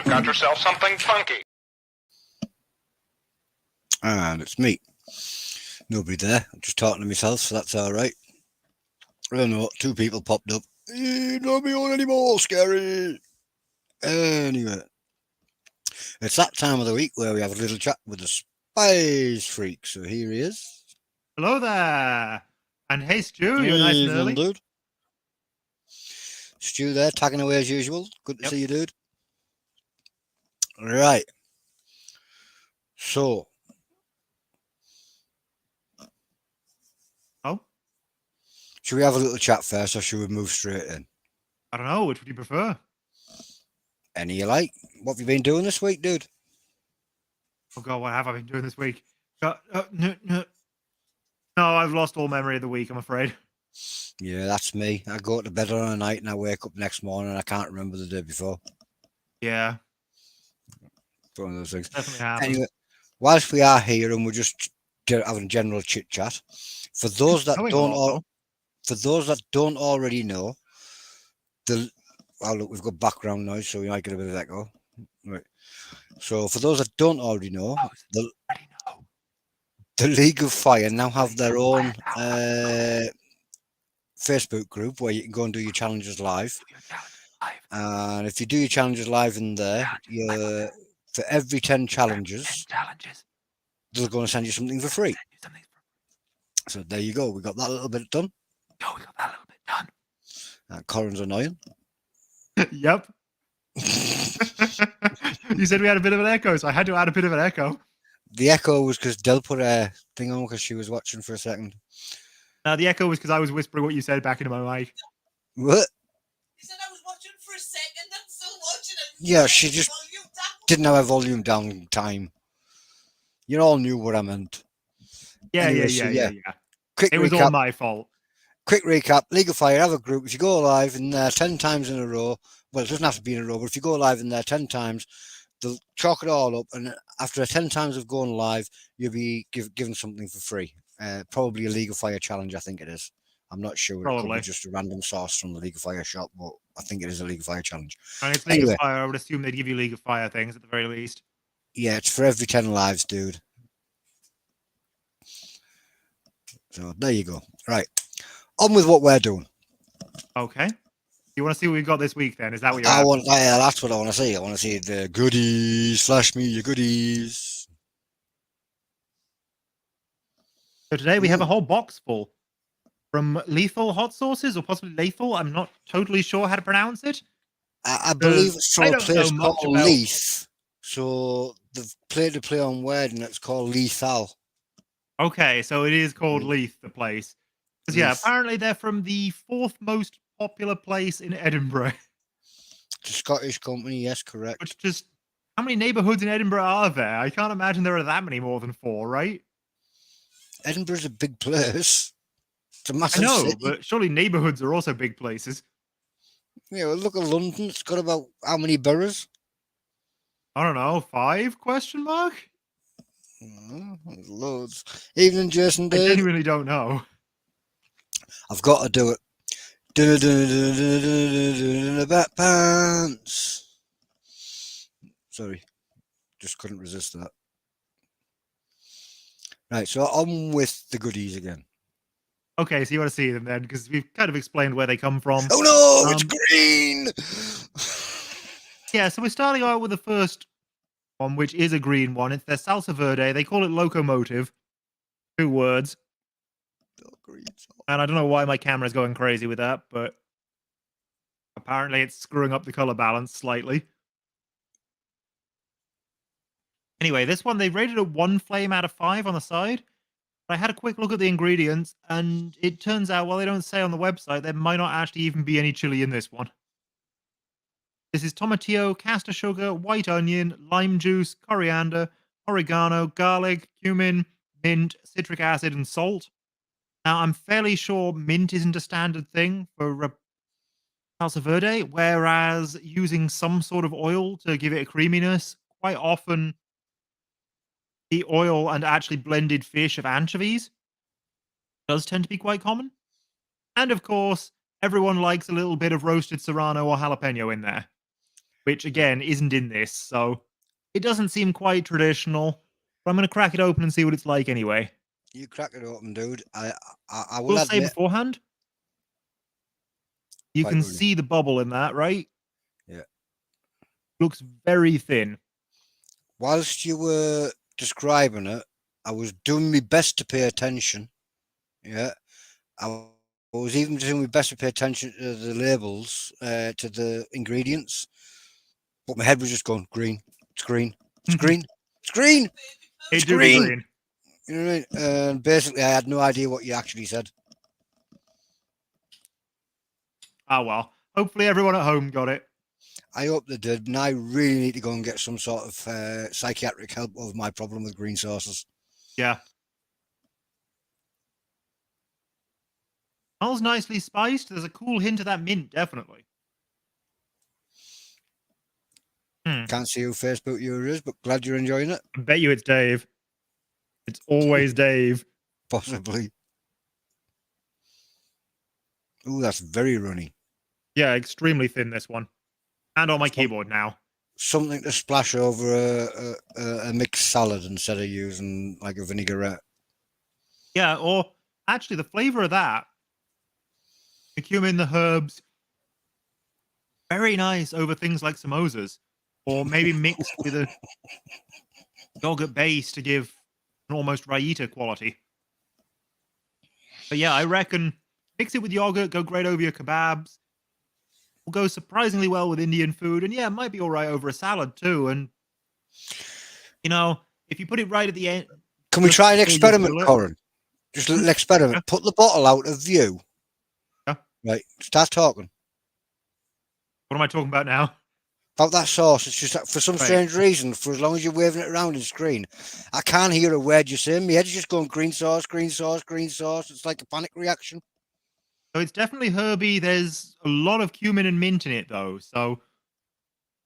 got yourself something funky. And it's me. Nobody there. I'm just talking to myself, so that's alright. I don't know, 2 people popped up. Not me on anymore, scary. Anyway, it's that time of the week where we have a little chat with the Spice Freak. So here he is. Hello there. And hey, Stu, you're Hey, nice and early. dude. Stu there, tagging away as usual. Good to see you, dude. Right. So. Oh? Should we have a little chat first, or should we move straight in? I don't know. Which would you prefer? Any you like. What have you been doing this week, dude? Oh, God, what have I been doing this week? No, I've lost all memory of the week, I'm afraid. Yeah, that's me. I go to bed on a night and I wake up next morning and I can't remember the day before. Yeah. It's one of those things. Definitely happens. Anyway, whilst we are here and we're just having a general chit chat, for those that don't already know, look, we've got background noise, so we might get a bit of echo. Right. So for those that don't already know, the League of Fire now have their own Facebook group where you can go and do your challenges live. And if you do your challenges live in there, for every 10 challenges, they're going to send you something for free. So there you go. We got that little bit done. Coran's annoying. Yep. You said we had a bit of an echo, so I had to add a bit of an echo. The echo was because Del put a thing on because she was watching for a second. The echo was because I was whispering what you said back into my mic. What? You said I was watching for a second. I'm still watching it. Yeah, she just didn't have her volume down in time. You all knew what I meant. Yeah. Quick it was recap. all my fault. Quick recap. League of Fire have a group. If you go live in there 10 times in a row, well, it doesn't have to be in a row, but if you go live in there 10 times, they'll chalk it all up, and after 10 times of going live, you'll be given something for free. Probably a League of Fire challenge, I think it is. I'm not sure. Probably. It could be just a random source from the League of Fire shop, but I think it is a League of Fire challenge. And it's League of Fire. I would assume they'd give you League of Fire things at the very least. Yeah, it's for every 10 lives, dude. So there you go. Right. On with what we're doing. Okay. You want to see what we got this week then? Is that what you're after? Yeah, that's what I want to see. I want to see the goodies. Flash me your goodies. So today we have a whole box full from Lethal Hot Sauces, or possibly Lethal. I'm not totally sure how to pronounce it. I believe it's from a place called Leith. So they've played a play on word and it's called Lethal. Okay, so it is called Leith, the place. Because yeah, apparently they're from the 4th most popular place in Edinburgh. It's a Scottish company, yes, correct. Which just, how many neighbourhoods in Edinburgh are there? I can't imagine there are that many more than 4, right? Edinburgh's a big place. It's a massive city. But surely neighbourhoods are also big places. Yeah, well, look at London. It's got about how many boroughs? I don't know, 5? Question mark? Loads. Evening, Jason Dave. I genuinely don't know. I've got to do it. Back pants. Sorry, just couldn't resist that. Right, so on with the goodies again. Okay, so you want to see them then, because we've kind of explained where they come from. Oh no, it's green! Yeah, so we're starting out with the first one, which is a green one. It's their salsa verde. They call it locomotive. 2 words. And I don't know why my camera's going crazy with that, but apparently it's screwing up the color balance slightly. Anyway, this one, they rated it 1 flame out of 5 on the side. But I had a quick look at the ingredients, and it turns out, while they don't say on the website, there might not actually even be any chili in this one. This is tomatillo, caster sugar, white onion, lime juice, coriander, oregano, garlic, cumin, mint, citric acid, and salt. Now, I'm fairly sure mint isn't a standard thing for salsa verde, whereas using some sort of oil to give it a creaminess, quite often the oil and actually blended fish of anchovies does tend to be quite common. And of course, everyone likes a little bit of roasted serrano or jalapeno in there. which again isn't in this, so it doesn't seem quite traditional. But I'm going to crack it open and see what it's like anyway. You crack it open, dude. I will We'll say admit, beforehand, you quite can runny. see the bubble in that, right? Yeah. Looks very thin. Whilst you were describing it, I was doing my best to pay attention. Yeah. I was even doing my best to pay attention to the labels, to the ingredients. But my head was just going, green, it's green, it's green, it's green, It it's do be green. green. You know what I mean? And basically, I had no idea what you actually said. Ah, well. Hopefully everyone at home got it. I hope they did, and I really need to go and get some sort of psychiatric help over my problem with green sauces. Yeah. Smells nicely spiced. There's a cool hint of that mint, definitely. Can't see who Facebook viewer is, but glad you're enjoying it. I bet you it's Dave. It's always Dave. Possibly. Ooh, that's very runny. Yeah, extremely thin, this one. And on my keyboard now. Something to splash over a mixed salad instead of using like a vinaigrette. Yeah, or actually the flavor of that, the cumin, the herbs, very nice over things like samosas. Or maybe mixed with a yogurt base to give an almost raita quality. But yeah, I reckon mix it with yogurt, go great over your kebabs. Will go surprisingly well with Indian food, and yeah, it might be all right over a salad too. And you know, if you put it right at the end, Can we just try an before you experiment, grill it- Coran? Just a little experiment. Yeah. Put the bottle out of view. Yeah. Right. Start talking What am I talking about now? about that sauce. It's just that for some Right. strange reason, for as long as you're waving it around in screen, I can't hear a word you're saying. My head's just going green sauce, green sauce, green sauce. It's like a panic reaction. So it's definitely herby. There's a lot of cumin and mint in it, though. So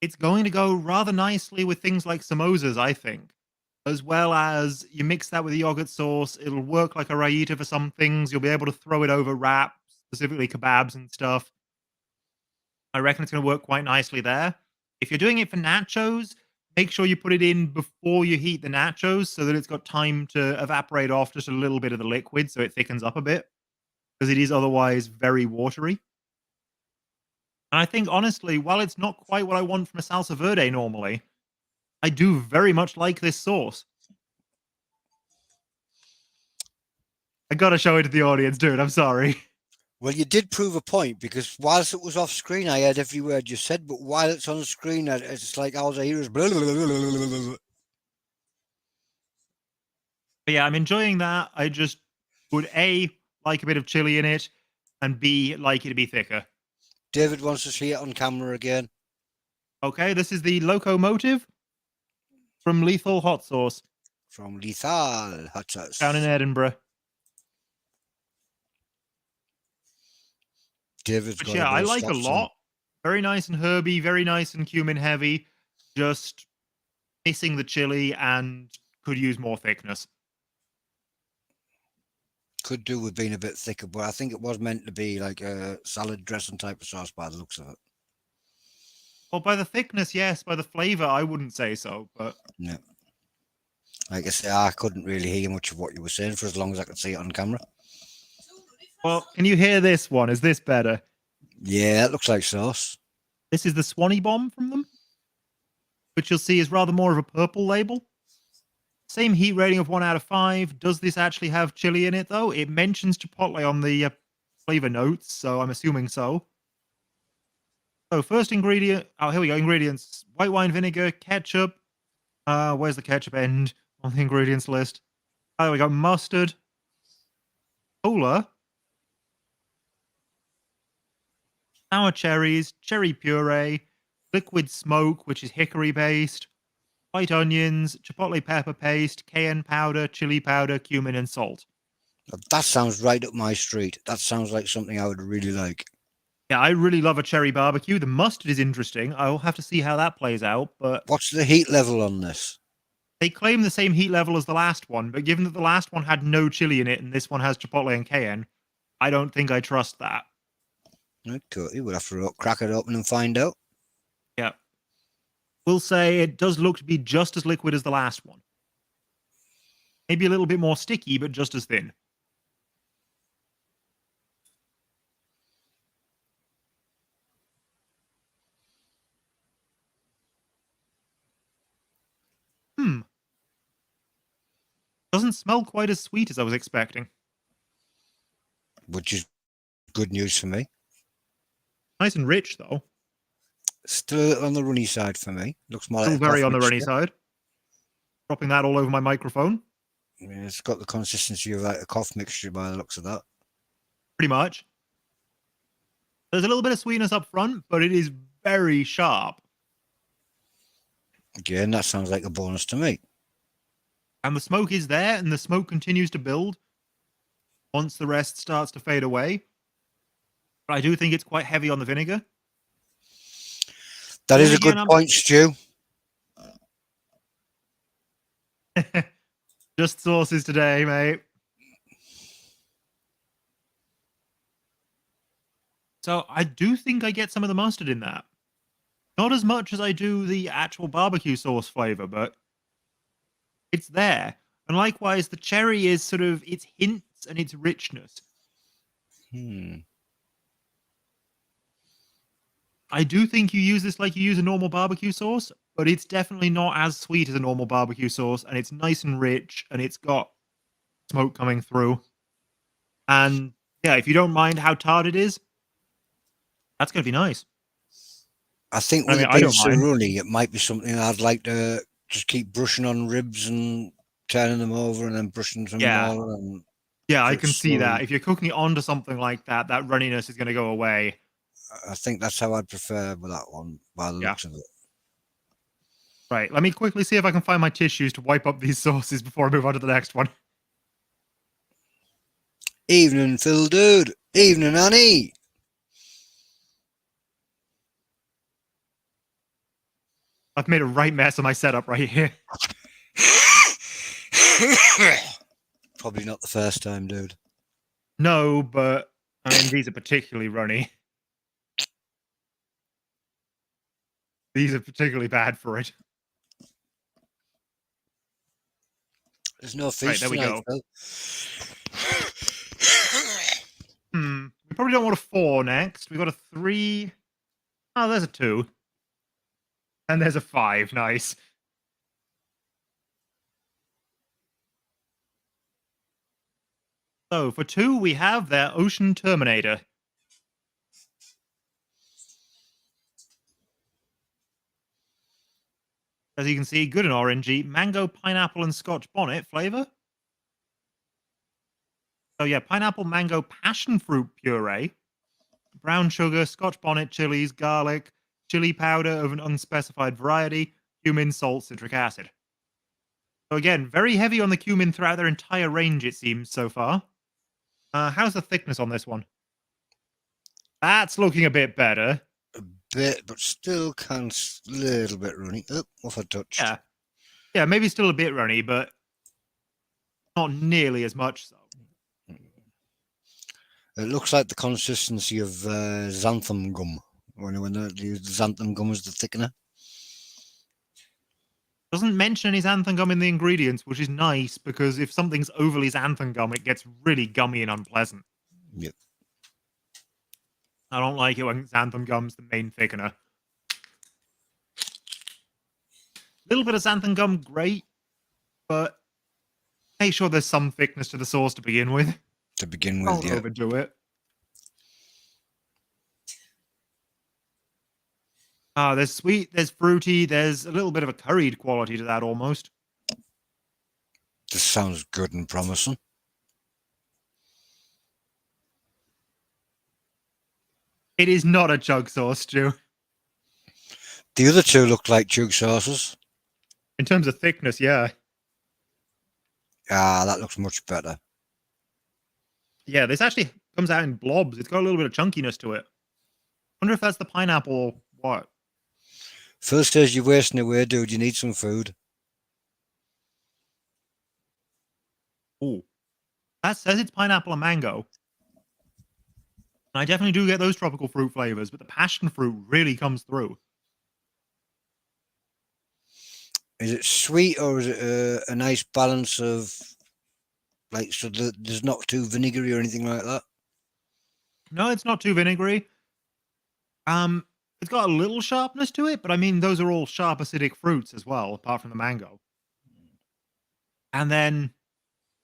it's going to go rather nicely with things like samosas, I think. As well as you mix that with the yogurt sauce, it'll work like a raita for some things. You'll be able to throw it over wraps, specifically kebabs and stuff. I reckon it's going to work quite nicely there. If you're doing it for nachos, make sure you put it in before you heat the nachos so that it's got time to evaporate off just a little bit of the liquid so it thickens up a bit, because it is otherwise very watery. And I think, honestly, while it's not quite what I want from a salsa verde normally, I do very much like this sauce. I gotta show it to the audience, dude. I'm sorry. Well, you did prove a point because whilst it was off screen, I heard every word you said, but while it's on screen, it's like all I hear is blah, blah, blah, blah, blah, blah. But yeah, I'm enjoying that. I just would A, like a bit of chili in it, and B, like it to be thicker. David wants to see it on camera again. Okay, this is the Locomotive from Lethal Hot Sauce From Lethal Hot Sauce. down in Edinburgh. David's But got yeah, a bit I of like a stops on. lot. Very nice and herby, very nice and cumin heavy. Just missing the chili and could use more thickness. Could do with being a bit thicker, but I think it was meant to be like a salad dressing type of sauce by the looks of it. Well, by the thickness, yes. By the flavor, I wouldn't say so. But Yeah. Like I say, I couldn't really hear much of what you were saying for as long as I could see it on camera. well, can you hear this one? Is this better? Yeah, it looks like sauce. This is the Swanee Bomb from them, which you'll see is rather more of a purple label. Same heat rating of 1 out of 5. Does this actually have chili in it, though? It mentions chipotle on the flavor notes, so I'm assuming so. So first ingredient, oh, here we go, ingredients. White wine vinegar, ketchup. Where's the ketchup end on the ingredients list? Oh, there we go, mustard. Cola. Sour cherries, cherry puree, liquid smoke, which is hickory based, white onions, chipotle pepper paste, cayenne powder, chili powder, cumin, and salt. That sounds right up my street. That sounds like something I would really like. Yeah, I really love a cherry barbecue. The mustard is interesting. I'll have to see how that plays out, but What's the heat level on this? they claim the same heat level as the last one, but given that the last one had no chili in it and this one has chipotle and cayenne, I don't think I trust that. Okay, we'll have to crack it open and find out. Yeah. We'll say it does look to be just as liquid as the last one. Maybe a little bit more sticky, but just as thin. Hmm. Doesn't smell quite as sweet as I was expecting. Which is good news for me. Nice and rich, though. Still a little on the runny side for me. Looks more Still like a very cough on the runny mixture. side. Dropping that all over my microphone. Yeah, it's got the consistency of like a cough mixture by the looks of that. Pretty much. There's a little bit of sweetness up front, but it is very sharp. Again, that sounds like a bonus to me. And the smoke is there, and the smoke continues to build once the rest starts to fade away. But I do think it's quite heavy on the vinegar. That Then is a again, good point, Stu. Just sauces today, mate. So I do think I get some of the mustard in that. Not as much as I do the actual barbecue sauce flavor, but it's there. And likewise, the cherry is sort of its hints and its richness. I do think you use this like you use a normal barbecue sauce, but it's definitely not as sweet as a normal barbecue sauce, and it's nice and rich, and it's got smoke coming through. And yeah, if you don't mind how tart it is, that's going to be nice. I think I with mean, it I being don't so mind. runny, it might be something I'd like to just keep brushing on ribs and turning them over and then brushing some Yeah. more. And Yeah, so I it's can see that. slowly. If you're cooking it onto something like that, that runniness is going to go away. I think that's how I'd prefer with that one by the Yeah. looks of it. Right, let me quickly see if I can find my tissues to wipe up these sauces before I move on to the next one. Evening, Phil, dude. Evening, Annie. I've made a right mess of my setup right here. Probably not the first time, dude. No, but I mean, these are particularly runny. These are particularly bad for it. There's no Right, feast there we tonight, go. Phil. We probably don't want a 4 next. We've got a 3. Oh, there's a 2. And there's a 5. Nice. So for 2, we have their Ocean Terminator. As you can see, good and orangey. Mango, pineapple, and Scotch bonnet flavor. So yeah, pineapple, mango, passion fruit puree, brown sugar, Scotch bonnet, chilies, garlic, chili powder of an unspecified variety, cumin, salt, citric acid. So again, very heavy on the cumin throughout their entire range, it seems, so far. How's the thickness on this one? That's looking a bit better. A bit, but still kind of a little bit runny. Oh, off I touched. Yeah. Yeah, maybe still a bit runny, but not nearly as much so. It looks like the consistency of xanthan gum when they use the xanthan gum as the thickener. Doesn't mention any xanthan gum in the ingredients, which is nice because if something's overly xanthan gum, it gets really gummy and unpleasant. Yep. I don't like it when xanthan gum's the main thickener. Little bit of xanthan gum, great, but make sure there's some thickness to the sauce to begin with. To begin with, Don't yeah. overdo it. There's sweet, there's fruity, there's a little bit of a curried quality to that almost. This sounds good and promising. It is not a chug sauce, Stu. The other two look like chug sauces. In terms of thickness, yeah. Ah, that looks much better. Yeah, this actually comes out in blobs. It's got a little bit of chunkiness to it. Wonder if that's the pineapple or what. Phil says you're wasting away, dude. You need some food. Ooh. That says it's pineapple and mango. And I definitely do get those tropical fruit flavors, but the passion fruit really comes through. Is it sweet or is it a nice balance of like so there's not too vinegary or anything like that? No, it's not too vinegary. It's got a little sharpness to it, but I mean, those are all sharp acidic fruits as well, apart from the mango. And then,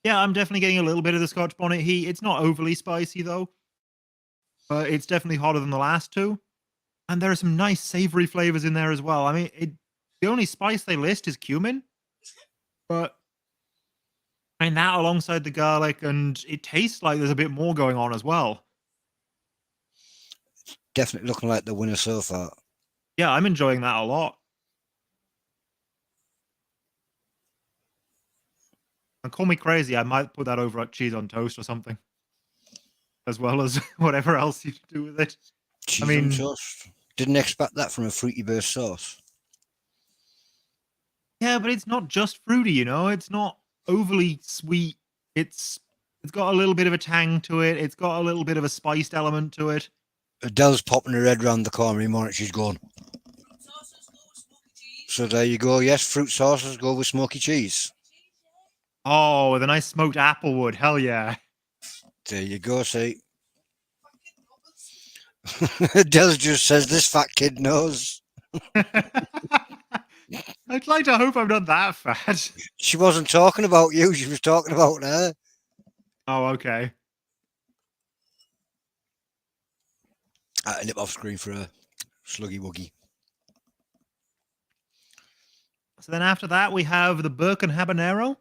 yeah, I'm definitely getting a little bit of the Scotch bonnet heat. It's not overly spicy though, but it's definitely hotter than the last two. And there are some nice savory flavors in there as well. I mean, the only spice they list is cumin, but I mean that alongside the garlic, and it tastes like there's a bit more going on as well. Definitely looking like the winner so far. Yeah, I'm enjoying that a lot. And call me crazy, I might put that over at cheese on toast or something, as well as whatever else you do with it. Cheese I mean, on toast. Didn't expect that from a fruity based sauce. yeah, but it's not just fruity, you know. It's not overly sweet. It's got a little bit of a tang to it. It's got a little bit of a spiced element to it. Adele's popping her head round the corner in a moment. She's gone. Sauces go with smoky cheese. So there you go. Yes, fruit sauces go with smoky cheese. Oh, with a nice smoked apple wood. Hell yeah. There you go. See, Fucking nubbins. Adele just says this fat kid knows. I'd like to hope I'm not that fat. She wasn't talking about you. She was talking about her. Oh, okay. I nip off screen for a sluggy wuggy. So then after that, we have the Birkin Habanero.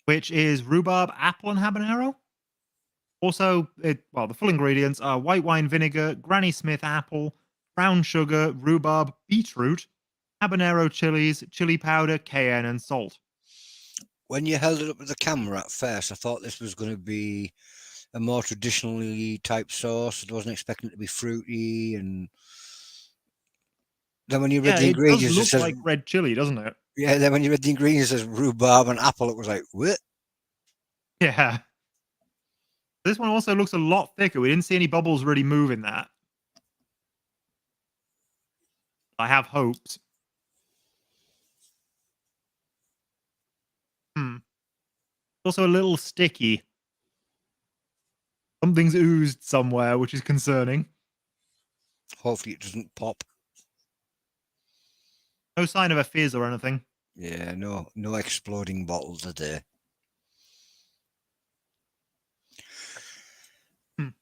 Which is rhubarb, apple, and habanero. Also, the full ingredients are white wine vinegar, Granny Smith apple, brown sugar, rhubarb, beetroot, habanero chilies, chili powder, cayenne, and salt. When you held it up with the camera at first, I thought this was going to be a more traditionally type sauce. I wasn't expecting it to be fruity, and then when you read Yeah, the it does ingredients, it look says like red chili, doesn't it? yeah. Then when you read the ingredients, it says rhubarb and apple. It was like what? Yeah. This one also looks a lot thicker. We didn't see any bubbles really move in that. I have hopes. Also a little sticky. Something's oozed somewhere, which is concerning. Hopefully, it doesn't pop. No sign of a fizz or anything. Yeah, no exploding bottles are there. From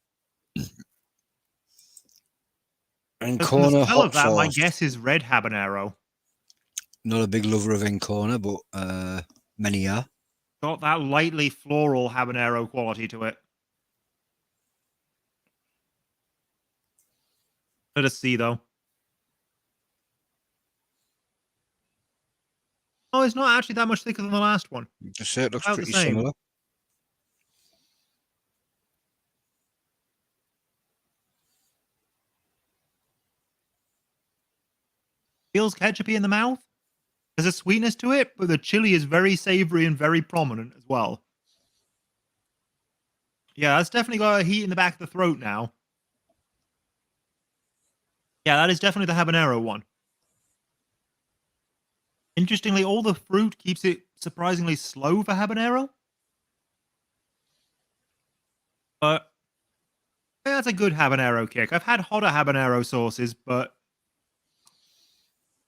Encona the smell hot of that, my sauce. guess is red habanero. Not a big lover of Encona, but many are. Got that lightly floral habanero quality to it. Let us see, though. Oh, it's not actually that much thicker than the last one. Just say it looks About the pretty same. similar. Feels ketchupy in the mouth. There's a sweetness to it, but the chili is very savory and very prominent as well. Yeah, that's definitely got a heat in the back of the throat now. Yeah, that is definitely the habanero one. Interestingly, all the fruit keeps it surprisingly slow for habanero. But yeah, that's a good habanero kick. I've had hotter habanero sauces, but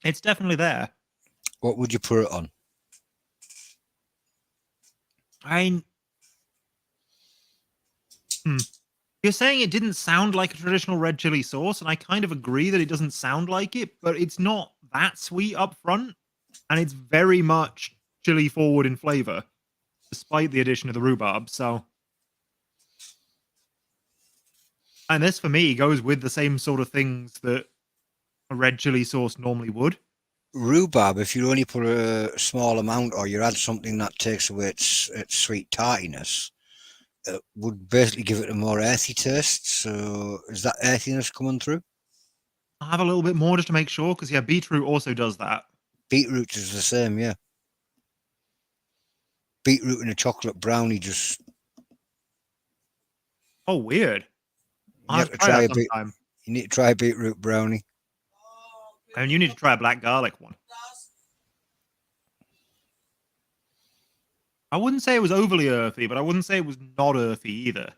it's definitely there. What would you put it on? You're saying it didn't sound like a traditional red chili sauce, and I kind of agree that it doesn't sound like it, but it's not that sweet up front, and it's very much chili forward in flavor, despite the addition of the rhubarb. So, and this for me goes with the same sort of things that a red chili sauce normally would. Rhubarb, if you only put a small amount or you add something that takes away its sweet tartiness, it would basically give it a more earthy taste. So is that earthiness coming through? I'll have a little bit more just to make sure, because yeah, beetroot also does that. Beetroot is the same, yeah. Beetroot in a chocolate brownie just... Oh, weird. You I'll have have to to try try that a bit. sometime. You need to try a beetroot brownie. Oh, And you need to try a black garlic one. That's I wouldn't say it was overly earthy, but I wouldn't say it was not earthy either.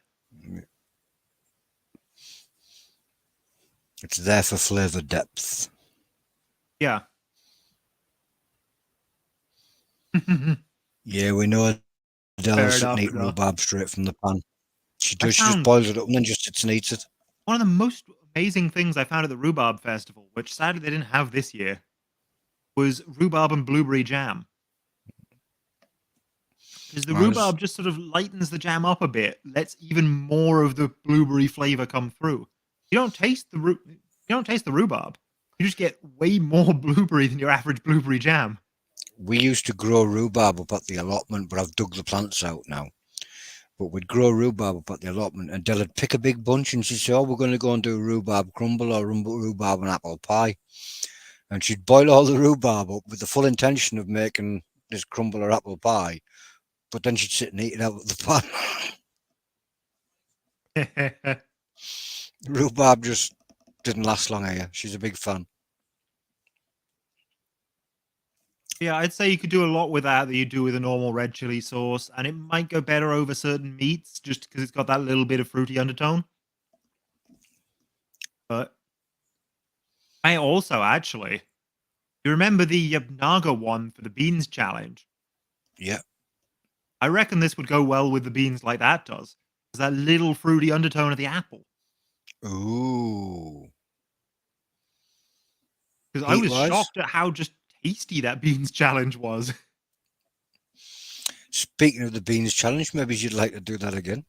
It's there for flavour depth. Yeah. Yeah, we know Adele Fair doesn't enough, eat enough. rhubarb straight from the pan. She I does. She just found- boils it up and then just sits and eats it. One of the most amazing things I found at the Rhubarb Festival, which sadly they didn't have this year, was rhubarb and blueberry jam. Because the I was- rhubarb just sort of lightens the jam up a bit, lets even more of the blueberry flavor come through. You don't taste the rhubarb. You just get way more blueberry than your average blueberry jam. We used to grow rhubarb up at the allotment, but I've dug the plants out now. But we'd grow rhubarb up at the allotment, and Dell'd pick a big bunch, and she'd say, "Oh, we're going to go and do rhubarb crumble or rhubarb and apple pie." And she'd boil all the rhubarb up with the full intention of making this crumble or apple pie, but then she'd sit and eat it out of the pan. Rhubarb just didn't last long here. She's a big fan. Yeah, I'd say you could do a lot with that you do with a normal red chili sauce, and it might go better over certain meats just because it's got that little bit of fruity undertone. But I also actually, you remember the Naga one for the beans challenge? Yeah. I reckon this would go well with the beans like that does. There's that little fruity undertone of the apple. Ooh. Because I was Heat-wise? shocked at how just tasty that beans challenge was. Speaking of the beans challenge, maybe you'd like to do that again.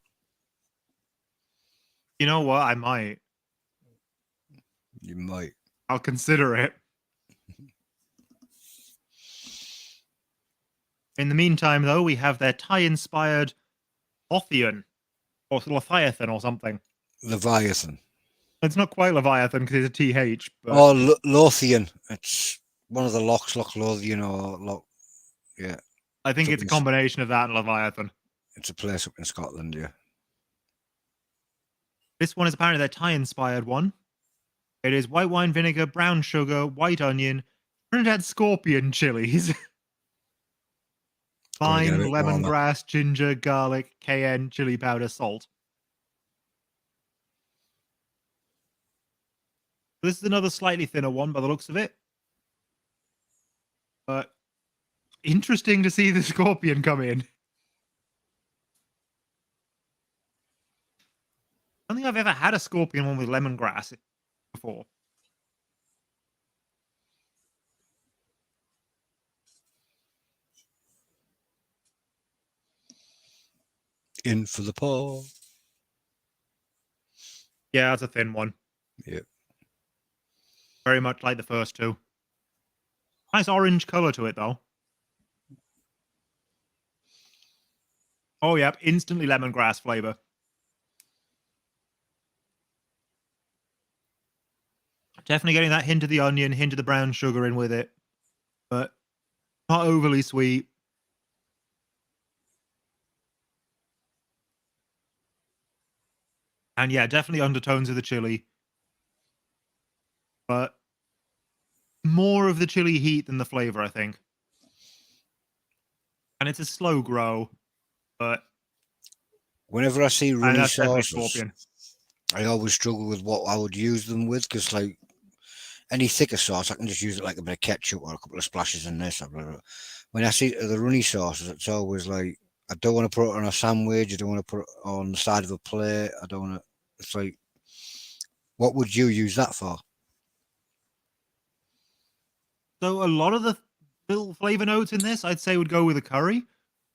You know what? I might. You might. I'll consider it. In the meantime, though, we have their Thai-inspired Lothian, or Leviathan or something. Leviathan. It's not quite Leviathan because it's a TH, but Oh, Lothian. It's one of the locks, Loch Lothian, or Loch. Yeah, I think it's a something's- combination of that and Leviathan. it's a place up in Scotland, yeah. This one is apparently their Thai-inspired one. It is white wine vinegar, brown sugar, white onion, Trinidad scorpion chilies, Gonna get a thyme, bit warmer. lemongrass, ginger, garlic, cayenne, chili powder, salt. This is another slightly thinner one by the looks of it. But interesting to see the scorpion come in. I don't think I've ever had a scorpion one with lemongrass before. In for the paw. Yeah, it's a thin one. Yeah. Very much like the first two. Nice orange color to it, though. Oh, yep. Instantly lemongrass flavor. Definitely getting that hint of the onion, hint of the brown sugar in with it. But not overly sweet. And yeah, definitely undertones of the chili. But more of the chili heat than the flavor, I think. And it's a slow grow, but Whenever I see and runny that's definitely sauces, scorpion. I always struggle with what I would use them with, because like any thicker sauce, I can just use it like a bit of ketchup or a couple of splashes in this. When I see the runny sauces, it's always like, I don't want to put it on a sandwich. I don't want to put it on the side of a plate. I don't want to. It's like, what would you use that for? So a lot of the little flavor notes in this, I'd say, would go with a curry.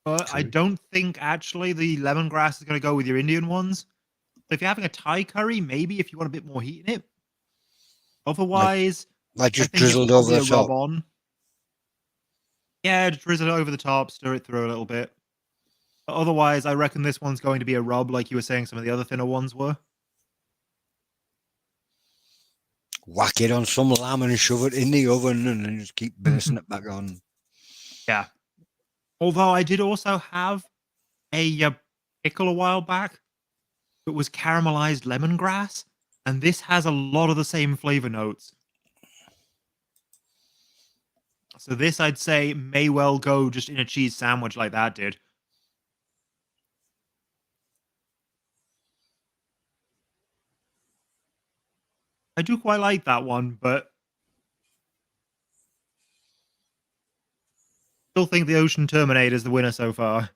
But I Curry. don't think actually the lemongrass is going to go with your Indian ones. So if you're having a Thai curry, maybe if you want a bit more heat in it. Otherwise, Like I just think it's drizzled over probably the a rub top. on. Yeah, just drizzle it over the top, stir it through a little bit. But otherwise, I reckon this one's going to be a rub, like you were saying some of the other thinner ones were. Whack it on some lamb and shove it in the oven, and then just keep basting it back on. Yeah. Although I did also have a pickle a while back that was caramelized lemongrass. And this has a lot of the same flavor notes. So this, I'd say, may well go just in a cheese sandwich like that did. I do quite like that one, but still think the Ocean Terminator is the winner so far.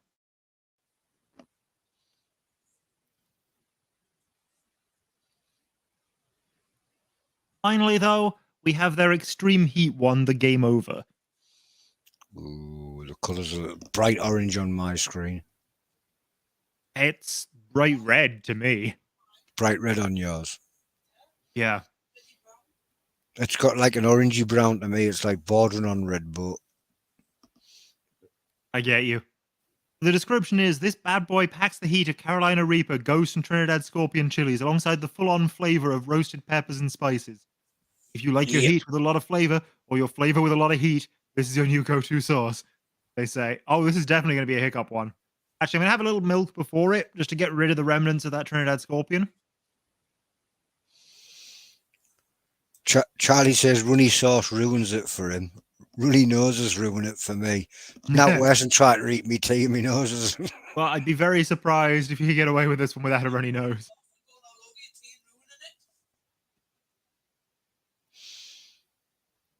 Finally, though, we have their Extreme Heat one, the Game Over. Ooh, the colours are bright orange on my screen. It's bright red to me. Bright red on yours. Yeah. It's got like an orangey brown to me. It's like bordering on red, but I get you. The description is, this bad boy packs the heat of Carolina Reaper, Ghost, and Trinidad Scorpion chilies alongside the full-on flavor of roasted peppers and spices. If you like your Yep. heat with a lot of flavor, or your flavor with a lot of heat, this is your new go-to sauce. They say, oh, this is definitely going to be a hiccup one. Actually, I'm going to have a little milk before it, just to get rid of the remnants of that Trinidad Scorpion. Charlie says runny sauce ruins it for him. Runny noses ruin it for me. Now worse than trying to eat me tea in my noses. Well, I'd be very surprised if you could get away with this one without a runny nose.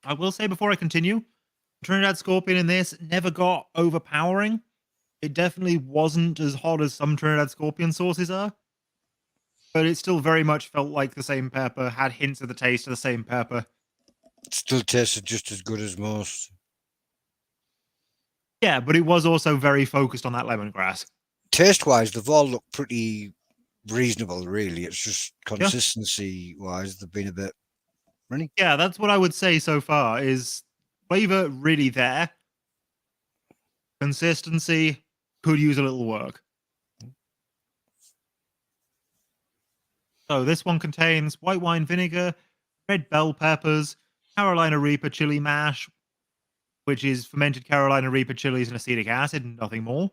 I will say before I continue, Trinidad Scorpion in this never got overpowering. It definitely wasn't as hot as some Trinidad Scorpion sauces are. But it still very much felt like the same pepper, had hints of the taste of the same pepper. It still tasted just as good as most. Yeah, but it was also very focused on that lemongrass. Taste-wise, they've all looked pretty reasonable, really. It's just consistency-wise, they've been a bit runny. Yeah, that's what I would say so far, is flavor really there. Consistency could use a little work. So this one contains white wine vinegar, red bell peppers, Carolina Reaper chili mash, which is fermented Carolina Reaper chilies and acetic acid, and nothing more.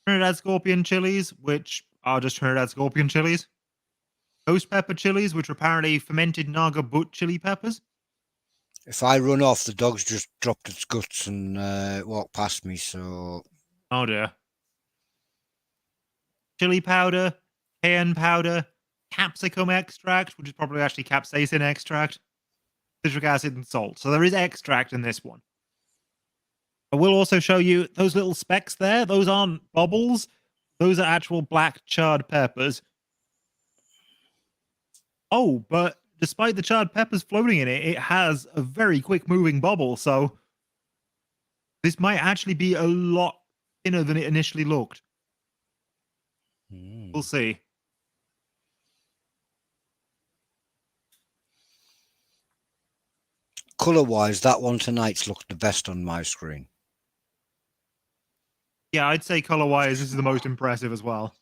Trinidad Scorpion chilies, which are just Trinidad Scorpion chilies. Ghost pepper chilies, which are apparently fermented Naga butt chili peppers. If I run off, the dog's just dropped its guts and walked past me, so... Oh dear. Chili powder, cayenne powder, capsicum extract, which is probably actually capsaicin extract, citric acid, and salt. So there is extract in this one. I will also show you those little specks there. Those aren't bubbles. Those are actual black charred peppers. Oh, but despite the charred peppers floating in it, it has a very quick moving bubble. So this might actually be a lot thinner than it initially looked. We'll see. Colour-wise, that one tonight's looked the best on my screen. Yeah, I'd say color-wise, this is the most impressive as well.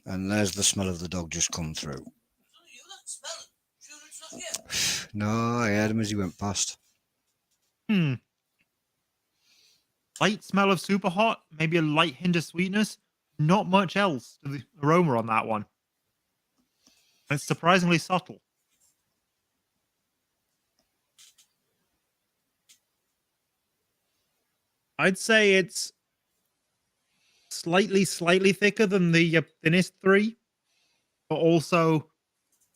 And there's the smell of the dog just come through. No, I heard him as he went past. Light smell of super hot, maybe a light hint of sweetness. Not much else to the aroma on that one. And it's surprisingly subtle. I'd say it's slightly thicker than the thinnest three, but also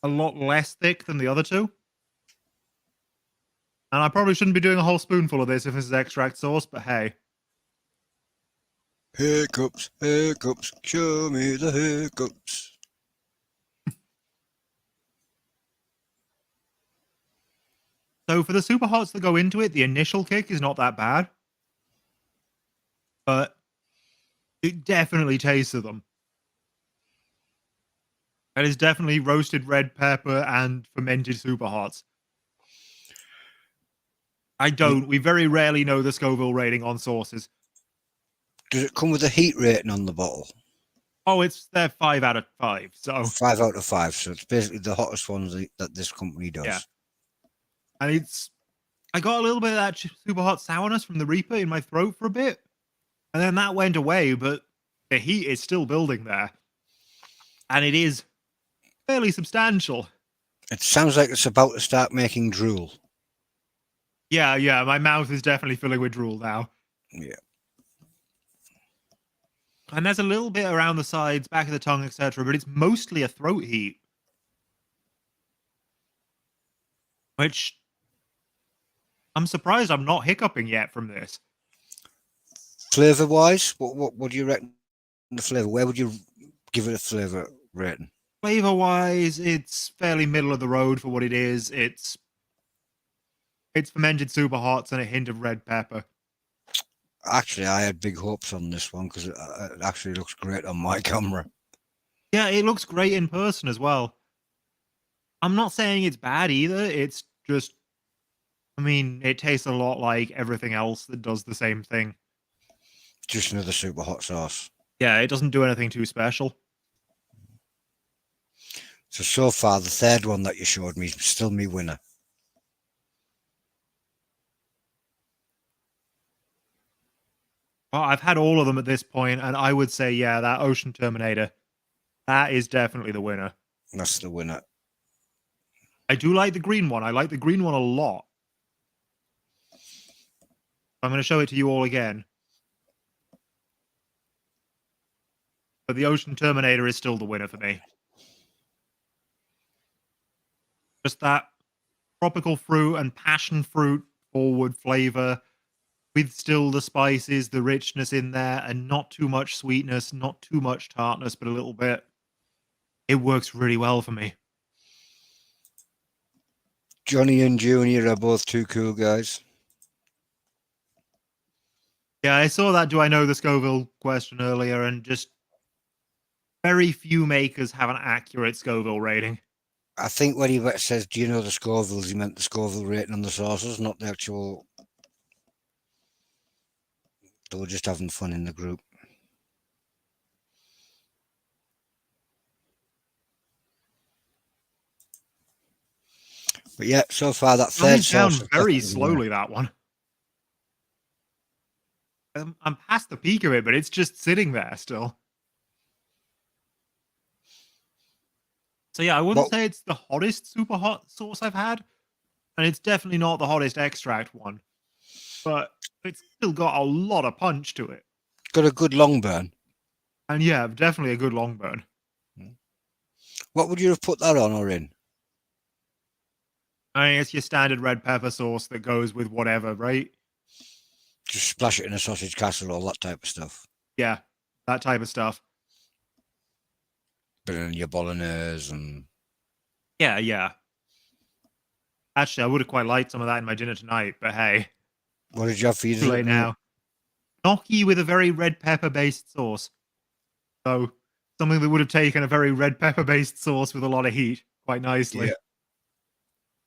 a lot less thick than the other two. And I probably shouldn't be doing a whole spoonful of this if this is extract sauce, but hey. Hiccups, hiccups, show me the hiccups. So for the super hots that go into it, the initial kick is not that bad. But it definitely tastes of them. That is definitely roasted red pepper and fermented super hots. We very rarely know the Scoville rating on sauces. Does it come with a heat rating on the bottle? Oh, they're 5 out of 5. So 5 out of 5. So it's basically the hottest ones that this company does. Yeah. And I got a little bit of that super hot sourness from the Reaper in my throat for a bit. And then that went away, but the heat is still building there. And it is fairly substantial. It sounds like it's about to start making drool. Yeah, my mouth is definitely filling with drool now. Yeah. And there's a little bit around the sides, back of the tongue, etc., but it's mostly a throat heat. Which I'm surprised I'm not hiccuping yet from this. Flavour wise, what do you reckon the flavour? Where would you give it a flavour rating? Flavor wise, it's fairly middle of the road for what it is. It's fermented super hots and a hint of red pepper. Actually, I had big hopes on this one because it actually looks great on my camera. Yeah, it looks great in person as well. I'm not saying it's bad either. It's just, I mean, it tastes a lot like everything else that does the same thing. Just another super hot sauce. Yeah, it doesn't do anything too special. So far, the third one that you showed me is still me winner. Well, I've had all of them at this point, and I would say, yeah, that Ocean Terminator, that is definitely the winner. That's the winner. I do like the green one. I like the green one a lot. I'm going to show it to you all again. But the Ocean Terminator is still the winner for me. Just that tropical fruit and passion fruit forward flavor with still the spices, the richness in there, and not too much sweetness, not too much tartness, but a little bit. It works really well for me. Johnny and Junior are both two cool guys. Yeah, I saw that Do I Know the Scoville question earlier, and just very few makers have an accurate Scoville rating. I think when he says, "Do you know the Scovilles?" he meant the Scoville rating on the sauces, not the actual. They were just having fun in the group. But yeah, so far that third Goes down sauce is very definitely the winner. slowly, that one. I'm past the peak of it, but it's just sitting there still. So yeah, I wouldn't say it's the hottest super hot sauce I've had, and it's definitely not the hottest extract one, but it's still got a lot of punch to it. Got a good long burn. And yeah, definitely a good long burn. What would you have put that on or in? I mean, it's your standard red pepper sauce that goes with whatever, right? Just splash it in a sausage casserole, that type of stuff. Yeah, that type of stuff. Put in your bolognese and... Yeah. Actually, I would have quite liked some of that in my dinner tonight, but hey. What did you have for your Too late now. Gnocchi with a very red pepper based sauce. So something that would have taken a very red pepper based sauce with a lot of heat quite nicely.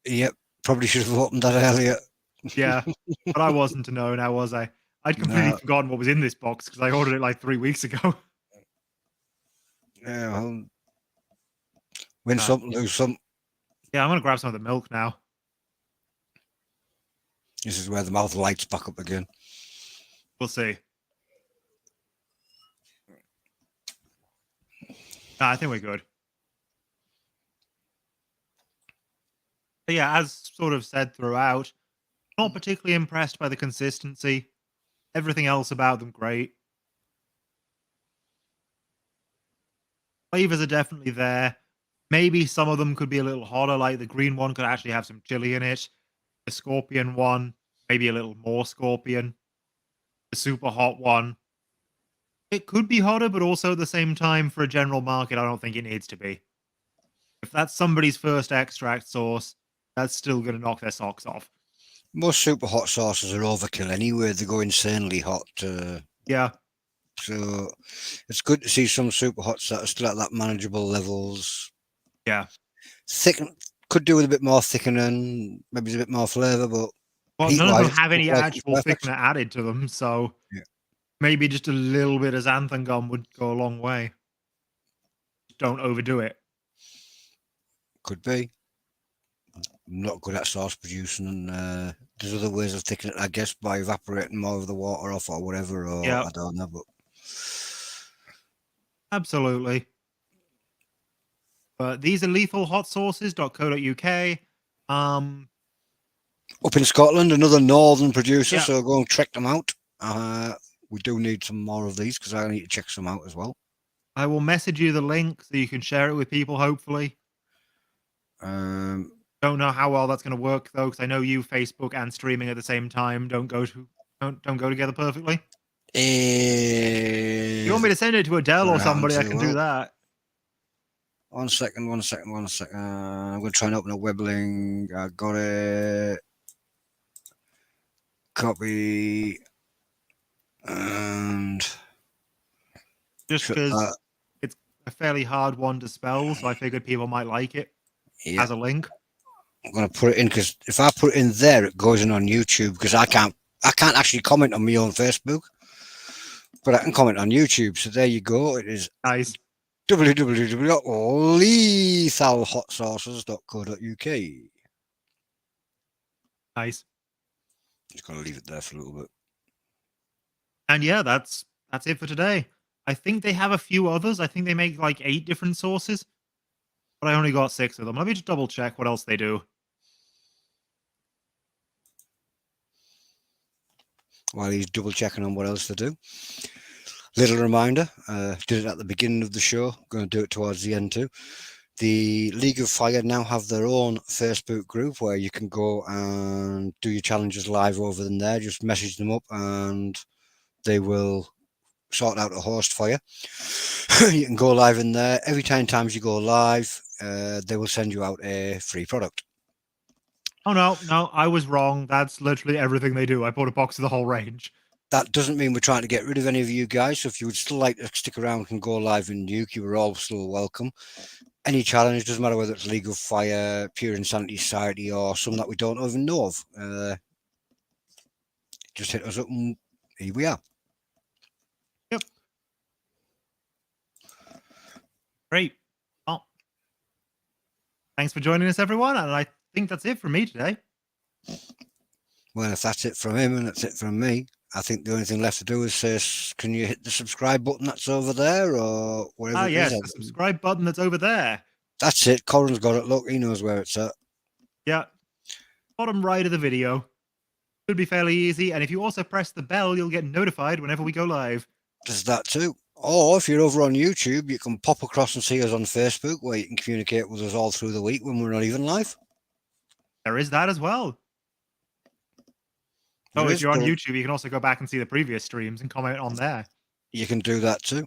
Yep, probably should have opened that earlier. Yeah, but I wasn't to know now, was I? I'd completely forgotten what was in this box because I ordered it like 3 weeks ago. Yeah, well, win some, lose some. Yeah, I'm going to grab some of the milk now. This is where the mouth lights back up again. We'll see. I think we're good. But yeah, as sort of said throughout, not particularly impressed by the consistency. Everything else about them, great. Flavors are definitely there. Maybe some of them could be a little hotter, like the green one could actually have some chili in it. The scorpion one, maybe a little more scorpion. The super hot one, it could be hotter, but also at the same time, for a general market, I don't think it needs to be. If that's somebody's first extract sauce, that's still going to knock their socks off. Most super hot sauces are overkill anyway. They go insanely hot. Yeah. So it's good to see some super hots that are still at that manageable levels. Yeah. Thicken could do with a bit more thickening, maybe a bit more flavour, but well, none of them have any actual thickener added to them, so maybe just a little bit of xanthan gum would go a long way. Don't overdo it. Could be. I'm not good at sauce producing, and there's other ways of thickening it, I guess, by evaporating more of the water off or whatever, or I don't know, but absolutely. But these are lethalhotsauces.co.uk. Up in Scotland, another northern producer, Yeah. so go and check them out. We do need some more of these because I need to check some out as well. I will message you the link so you can share it with people, hopefully. Um, Don't know how well that's going to work though, because I know you Facebook and streaming at the same time don't go together perfectly. If you want me to send it to Adele or somebody, I can do that. 1 second. I'm going to try and open a web link. I got it. Copy. And Just because it's a fairly hard one to spell, so I figured people might like it as a link. I'm going to put it in because if I put it in there, it goes in on YouTube because I can't actually comment on my own Facebook, but I can comment on YouTube. So there you go. It is Nice. www.lethalhotsauces.co.uk. Nice. Just going to leave it there for a little bit. And yeah, that's it for today. I think they have a few others. I think they make like 8 different sauces, but I only got 6 of them. Let me just double check what else they do. While he's double checking on what else to do. Little reminder, did it at the beginning of the show, going to do it towards the end too. The League of Fire now have their own Facebook group where you can go and do your challenges live over in there. Just message them up and they will sort out a host for you. You can go live in there. Every 10 times you go live, they will send you out a free product. Oh, no, I was wrong. That's literally everything they do. I bought a box of the whole range. That doesn't mean we're trying to get rid of any of you guys. So if you would still like to stick around and go live in Nuke, you are all still welcome. Any challenge, doesn't matter whether it's League of Fire, Pure Insanity Society, or some that we don't even know of. Just hit us up and here we are. Yep. Great. Well, thanks for joining us, everyone. And I think that's it for me today. Well, if that's it from him and that's it from me, I think the only thing left to do is say, can you hit the subscribe button that's over there or wherever it yes, is? the subscribe button that's over there. That's it. Coran's got it. Look, he knows where it's at. Yeah. Bottom right of the video. Should be fairly easy. And if you also press the bell, you'll get notified whenever we go live. There's that too. Or if you're over on YouTube, you can pop across and see us on Facebook where you can communicate with us all through the week when we're not even live. There is that as well. So if you're on YouTube, you can also go back and see the previous streams and comment on there. You can do that too.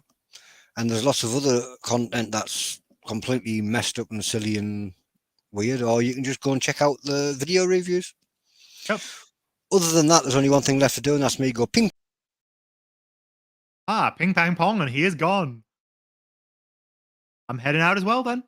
And there's lots of other content that's completely messed up and silly and weird, or you can just go and check out the video reviews. Yep. Other than that, there's only one thing left to do, and that's me go ping. Ping, pang, pong, and he is gone. I'm heading out as well then.